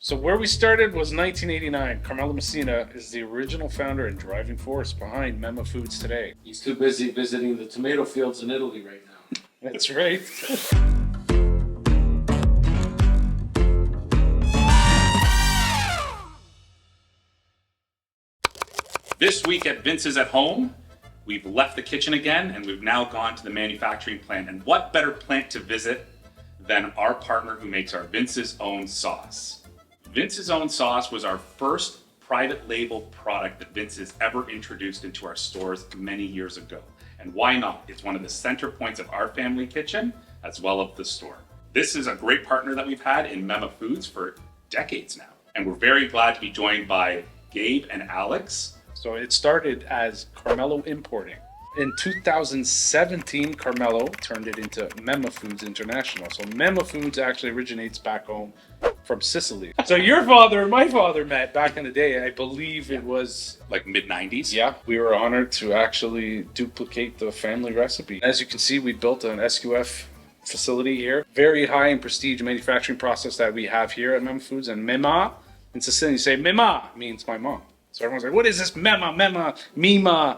So where we started was 1989. Carmelo Messina is the original founder and driving force behind Mema Foods today. He's too busy visiting the tomato fields in Italy right now. That's right. This week at Vince's at Home, we've left the kitchen again and we've now gone to the manufacturing plant. And what better plant to visit than our partner who makes our Vince's Own sauce. Vince's Own sauce was our first private label product that Vince's ever introduced into our stores many years ago. And why not? It's one of the center points of our family kitchen as well as the store. This is a great partner that we've had in Mema Foods for decades now. And we're very glad to be joined by Gabe and Alex. So it started as Carmelo Importing. In 2017, Carmelo turned it into Mema Foods International. So Mema Foods actually originates back home from Sicily. So your father and my father met back in the day. I believe it was Like mid-90s? Yeah, we were honored to actually duplicate the family recipe. As you can see, we built an SQF facility here. Very high in prestige manufacturing process that we have here at Mema Foods. And Mema, in Sicilian, you say Mema, means my mom. So everyone's like, what is this Mema?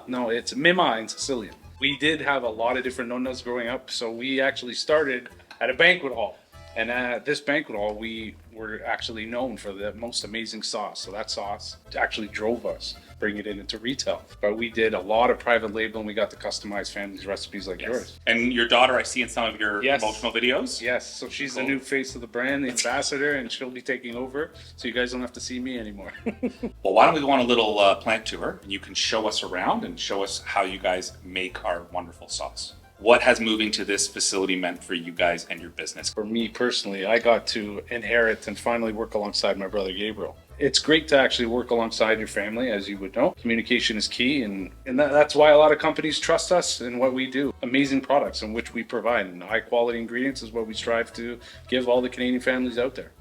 No, it's Mema in Sicilian. We did have a lot of different nonnas growing up, so we actually started at a banquet hall. And at this banquet hall, we were actually known for the most amazing sauce. So that sauce actually drove us, bringing it into retail. But we did a lot of private label and we got to customize families' recipes like yours. And your daughter, I see in some of your promotional videos. Yes, so she's the new face of the brand, the ambassador, and she'll be taking over. So you guys don't have to see me anymore. Well, why don't we go on a little plant tour and you can show us around and show us how you guys make our wonderful sauce. What has moving to this facility meant for you guys and your business? For me personally, I got to inherit and finally work alongside my brother Gabriel. It's great to actually work alongside your family, as you would know. Communication is key, and that's why a lot of companies trust us in what we do. Amazing products in which we provide, and high quality ingredients is what we strive to give all the Canadian families out there.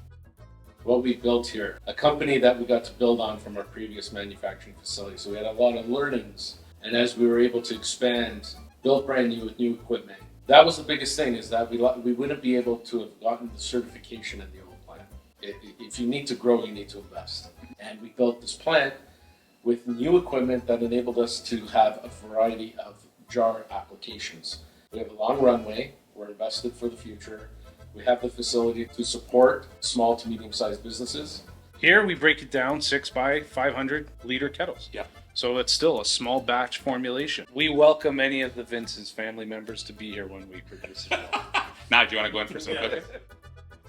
What we built here, a company that we got to build on from our previous manufacturing facility. So we had a lot of learnings, and as we were able to expand, built brand new with new equipment. That was the biggest thing, is that we wouldn't be able to have gotten the certification in the old plant. If you need to grow, you need to invest. And we built this plant with new equipment that enabled us to have a variety of jar applications. We have a long runway, we're invested for the future. We have the facility to support small to medium-sized businesses. Here we break it down 6 by 500 liter kettles. Yeah. So it's still a small batch formulation. We welcome any of the Vince's family members to be here when we produce it. Now, do you want to go in for some cooking?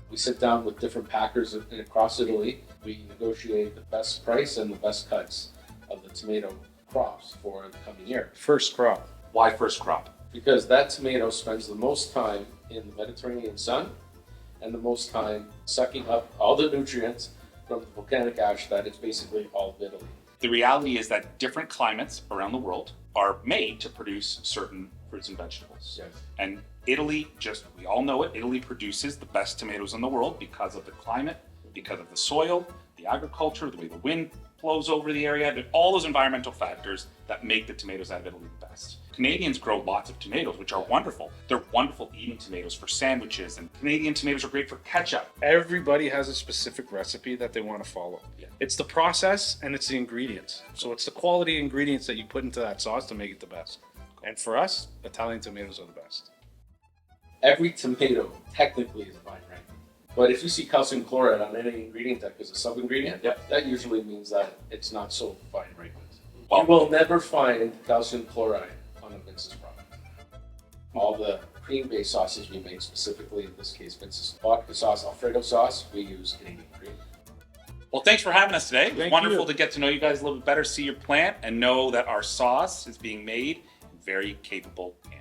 We sit down with different packers across Italy. We negotiate the best price and the best cuts of the tomato crops for the coming year. First crop. Why first crop? Because that tomato spends the most time in the Mediterranean sun and the most time sucking up all the nutrients from the volcanic ash that is basically all of Italy. The reality is that different climates around the world are made to produce certain fruits and vegetables. Yes. And Italy, we all know it, Italy produces the best tomatoes in the world because of the climate, because of the soil, the agriculture, the way the wind blows over the area, all those environmental factors that make the tomatoes out of Italy the best. Canadians grow lots of tomatoes, which are wonderful. They're wonderful eating tomatoes for sandwiches, and Canadian tomatoes are great for ketchup. Everybody has a specific recipe that they want to follow. Yeah. It's the process and it's the ingredients. So it's the quality ingredients that you put into that sauce to make it the best. And for us, Italian tomatoes are the best. Every tomato technically is a vine ripened. But if you see calcium chloride on any ingredient that is a sub-ingredient, that usually means that it's not so vine ripened. You will never find calcium chloride on a Vince's product. All the cream-based sauces we make, specifically in this case Vince's vodka sauce, Alfredo sauce, we use Canadian cream. Well, thanks for having us today. It was Thank wonderful you. to get to know you guys a little bit better, see your plant, and know that our sauce is being made in very capable hands.